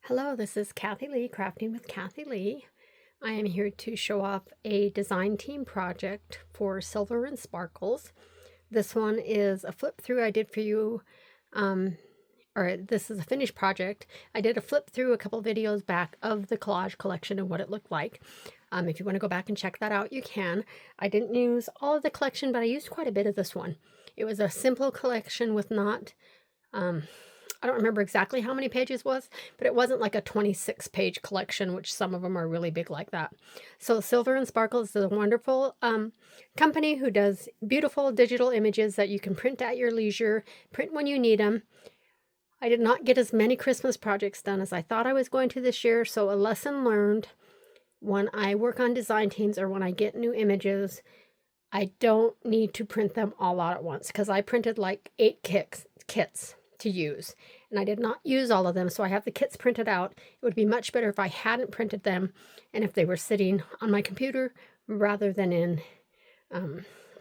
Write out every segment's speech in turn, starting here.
Hello, this is KathiLee, Crafting with KathiLee. I am here to show off a design team project for SilverandSparkles. This one is a flip through I did for you, or this is a finished project. I did a flip through a couple videos back of the collage collection and what it looked like. If you want to go back and check that out, you can. I didn't use all of the collection, but I used quite a bit of this one. It was a simple collection with not... I don't remember exactly how many pages was, but it wasn't like a 26-page collection, which some of them are really big like that. So SilverandSparkles is a wonderful company who does beautiful digital images that you can print at your leisure, print when you need them. I did not get as many Christmas projects done as I thought I was going to this year, so a lesson learned: when I work on design teams or when I get new images, I don't need to print them all out at once, because I printed like 8 kits to use, and I did not use all of them, so I have the kits printed out. It would be much better if I hadn't printed them and if they were sitting on my computer rather than in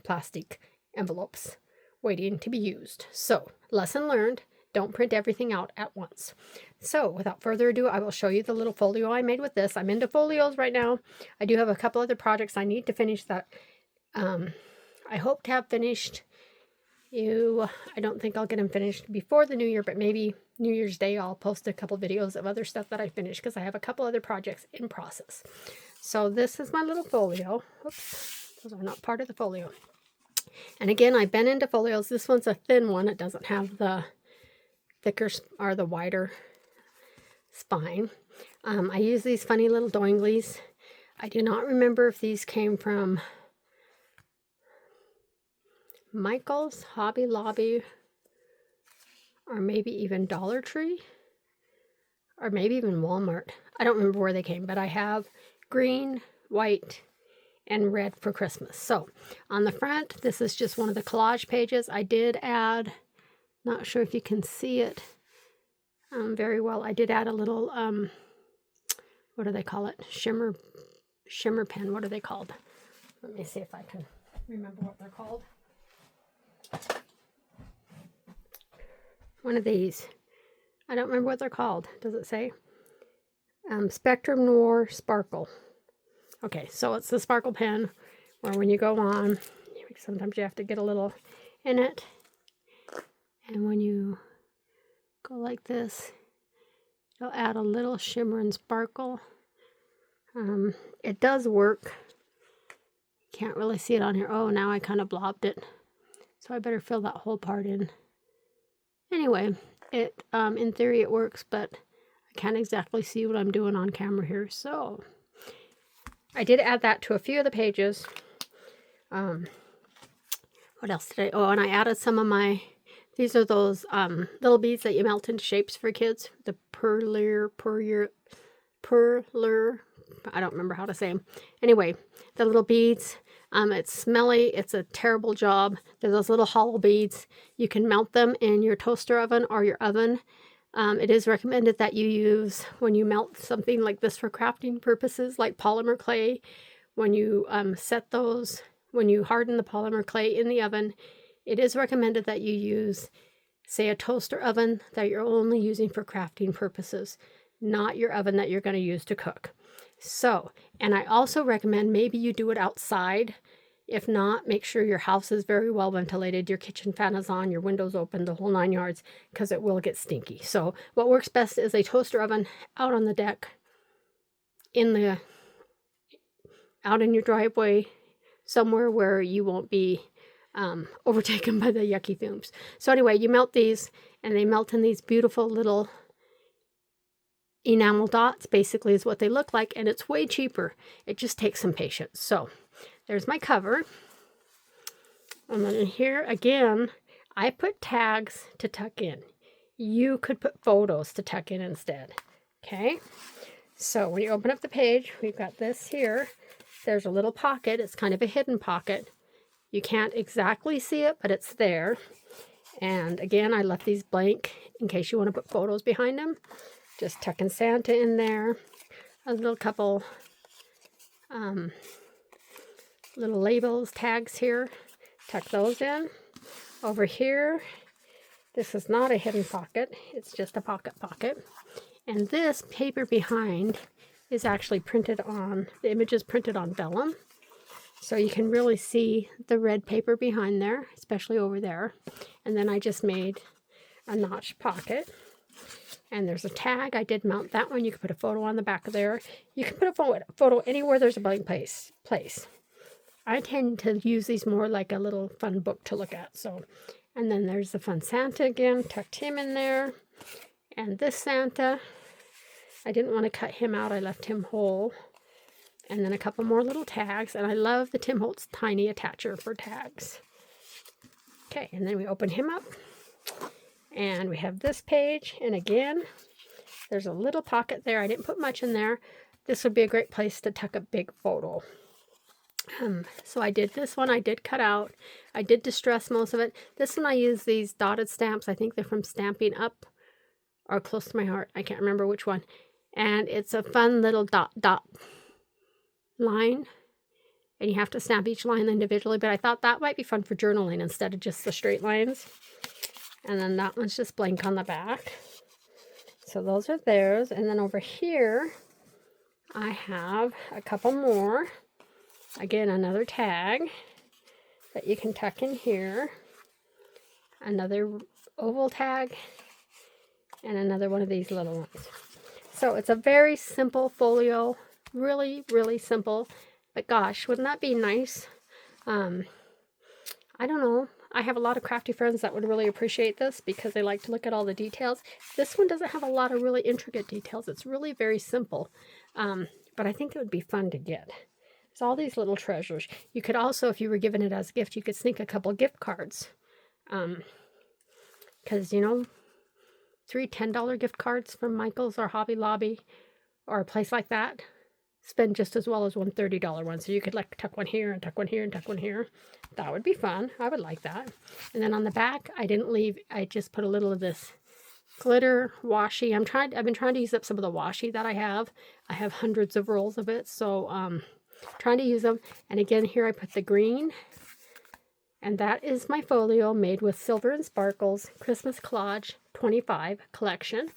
plastic envelopes waiting to be used. So, lesson learned: don't print everything out at once. So without further ado, I will show you the little folio I made with this. I'm into folios right now. I do have a couple other projects I need to finish that I hope to have finished. I don't think I'll get them finished before the new year, but maybe New Year's Day I'll post a couple videos of other stuff that I finished, because I have a couple other projects in process. So this is my little folio. Oops, those are not part of the folio. And again, I've been into folios. This one's a thin one. It doesn't have the thicker or the wider spine. I use these funny little doinglies. I do not remember if these came from Michael's, Hobby Lobby, or maybe even Dollar Tree, or maybe even Walmart. I don't remember where they came, but I have green, white, and red for Christmas. So on the front, this is just one of the collage pages. I did add, not sure if you can see it very well, I did add a little, what do they call it? Shimmer pen. What are they called? Let me see if I can remember what they're called. One of these. I don't remember what they're called. Does it say? Spectrum Noir Sparkle. Okay, so it's the sparkle pen where when you go on, sometimes you have to get a little in it. And when you go like this, it'll add a little shimmer and sparkle. It does work. You can't really see it on here. Oh, now I kind of blobbed it. So I better fill that whole part in. Anyway, in theory it works, but I can't exactly see what I'm doing on camera here. So I did add that to a few of the pages. What else did I? Oh, and I added some of my, these are those little beads that you melt into shapes for kids. The perler, I don't remember how to say them. Anyway, the little beads. It's smelly. It's a terrible job. They're those little hollow beads. You can melt them in your toaster oven or your oven. It is recommended that you use, when you melt something like this for crafting purposes, like polymer clay, when you set those, when you harden the polymer clay in the oven, it is recommended that you use, say, a toaster oven that you're only using for crafting purposes, not your oven that you're going to use to cook. So, and I also recommend maybe you do it outside. If not, make sure your house is very well ventilated, your kitchen fan is on, your windows open, the whole 9 yards, because it will get stinky. So what works best is a toaster oven out on the deck, out in your driveway, somewhere where you won't be overtaken by the yucky fumes. So anyway, you melt these, and they melt in these beautiful little enamel dots, basically is what they look like, and it's way cheaper. It just takes some patience. So there's my cover. And then here again, I put tags to tuck in. You could put photos to tuck in instead. Okay, so when you open up the page, we've got this here. There's a little pocket. It's kind of a hidden pocket. You can't exactly see it, but it's there. And again, I left these blank in case you want to put photos behind them. Just tucking Santa in there. A little couple little labels, tags here. Tuck those in. Over here, this is not a hidden pocket. It's just a pocket. And this paper behind is actually printed on, the image is printed on vellum. So you can really see the red paper behind there, especially over there. And then I just made a notch pocket. And there's a tag. I did mount that one. You can put a photo on the back of there. You can put a photo anywhere there's a blank place. I tend to use these more like a little fun book to look at. So, and then there's the fun Santa again. Tucked him in there. And this Santa, I didn't want to cut him out. I left him whole. And then a couple more little tags. And I love the Tim Holtz tiny attacher for tags. Okay, and then we open him up. And we have this page. And again, there's a little pocket there. I didn't put much in there. This would be a great place to tuck a big photo. So I did this one. I did cut out. I did distress most of it. This one I used these dotted stamps. I think they're from Stamping Up or Close to My Heart. I can't remember which one. And it's a fun little dot line. And you have to stamp each line individually. But I thought that might be fun for journaling instead of just the straight lines. And then that one's just blank on the back. So those are theirs. And then over here, I have a couple more. Again, another tag that you can tuck in here. Another oval tag. And another one of these little ones. So it's a very simple folio. Really, really simple. But gosh, wouldn't that be nice? I don't know. I have a lot of crafty friends that would really appreciate this because they like to look at all the details. This one doesn't have a lot of really intricate details. It's really very simple. But I think it would be fun to get. It's all these little treasures. You could also, if you were given it as a gift, you could sneak a couple gift cards. Because, you know, 3 $10 gift cards from Michael's or Hobby Lobby or a place like that spend just as well as one $30 one. So you could like tuck one here and tuck one here and tuck one here. That would be fun. I would like that. And then on the back, I didn't leave. I just put a little of this glitter washi. I've been trying to use up some of the washi that I have. I have hundreds of rolls of it. So, trying to use them. And again, here I put the green. And that is my folio made with SilverandSparkles Christmas Collage 25 collection.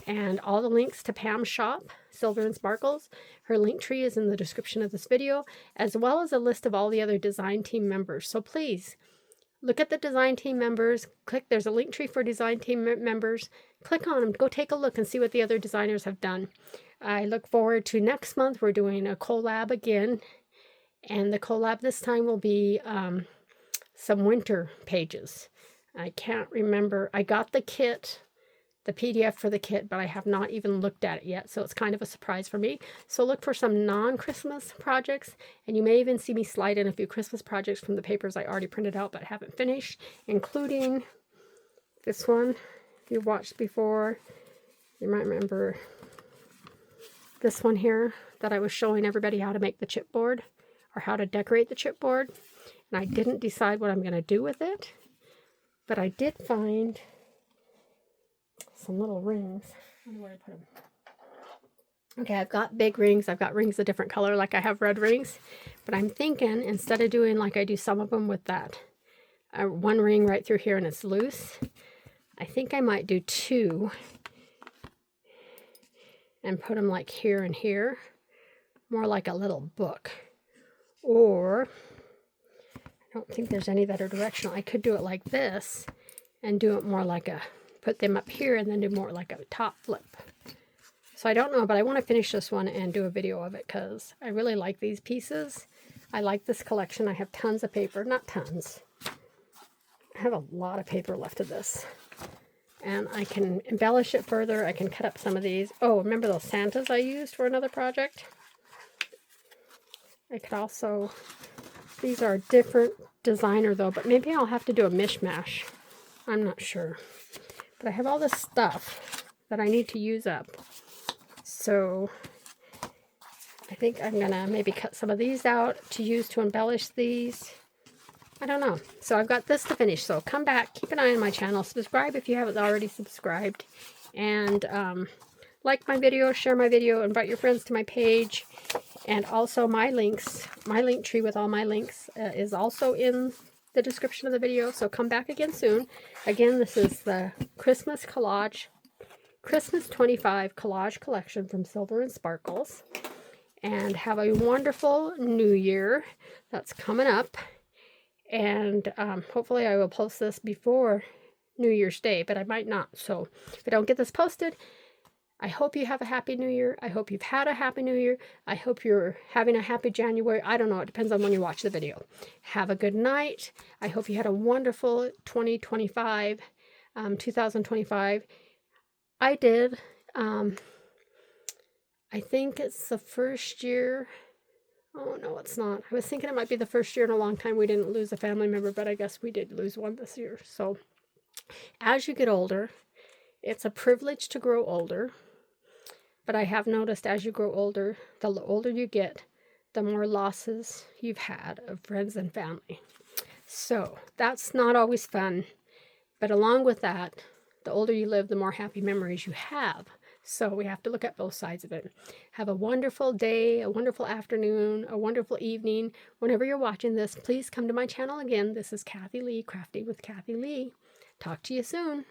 And all the links to Pam's shop, SilverandSparkles, her link tree is in the description of this video, as well as a list of all the other design team members. So please, look at the design team members. There's a link tree for design team members. Click on them. Go take a look and see what the other designers have done. I look forward to next month. We're doing a collab again. And the collab this time will be some winter pages. I can't remember. I got the kit, the PDF for the kit, but I have not even looked at it yet. So it's kind of a surprise for me. So look for some non-Christmas projects. And you may even see me slide in a few Christmas projects from the papers I already printed out but haven't finished. Including this one. If you've watched before, you might remember this one here that I was showing everybody how to make the chipboard or how to decorate the chipboard. And I didn't decide what I'm going to do with it. But I did find some little rings. I don't know where to put them. Okay, I've got big rings. I've got rings of different color, like I have red rings. But I'm thinking, instead of doing like I do some of them with that one ring right through here and it's loose, I think I might do 2 and put them like here and here. More like a little book. Or I don't think there's any that are directional. I could do it like this and do it more like put them up here and then do more like a top flip. So I don't know, but I want to finish this one and do a video of it because I really like these pieces. I like this collection. I have tons of paper. Not tons. I have a lot of paper left of this. And I can embellish it further. I can cut up some of these. Oh, remember those Santas I used for another project? I could also... These are a different designer though, but maybe I'll have to do a mishmash. I'm not sure. But I have all this stuff that I need to use up. So I think I'm going to maybe cut some of these out to use to embellish these. I don't know. So I've got this to finish. So come back, keep an eye on my channel, subscribe if you haven't already subscribed. And like my video, share my video, invite your friends to my page. And also my links, my link tree with all my links is also in the description of the video. So come back again soon. Again, this is the Christmas Collage Christmas 25 collage collection from SilverandSparkles. And have a wonderful new year that's coming up. And hopefully I will post this before New Year's Day, but I might not. So if I don't get this posted, I hope you have a happy new year. I hope you've had a happy new year. I hope you're having a happy January. I don't know. It depends on when you watch the video. Have a good night. I hope you had a wonderful 2025. I did. I think it's the first year. Oh, no, it's not. I was thinking it might be the first year in a long time we didn't lose a family member, but I guess we did lose one this year. So as you get older, it's a privilege to grow older. But I have noticed as you grow older, the older you get, the more losses you've had of friends and family. So that's not always fun. But along with that, the older you live, the more happy memories you have. So we have to look at both sides of it. Have a wonderful day, a wonderful afternoon, a wonderful evening. Whenever you're watching this, please come to my channel again. This is KathiLee, Crafting with KathiLee. Talk to you soon.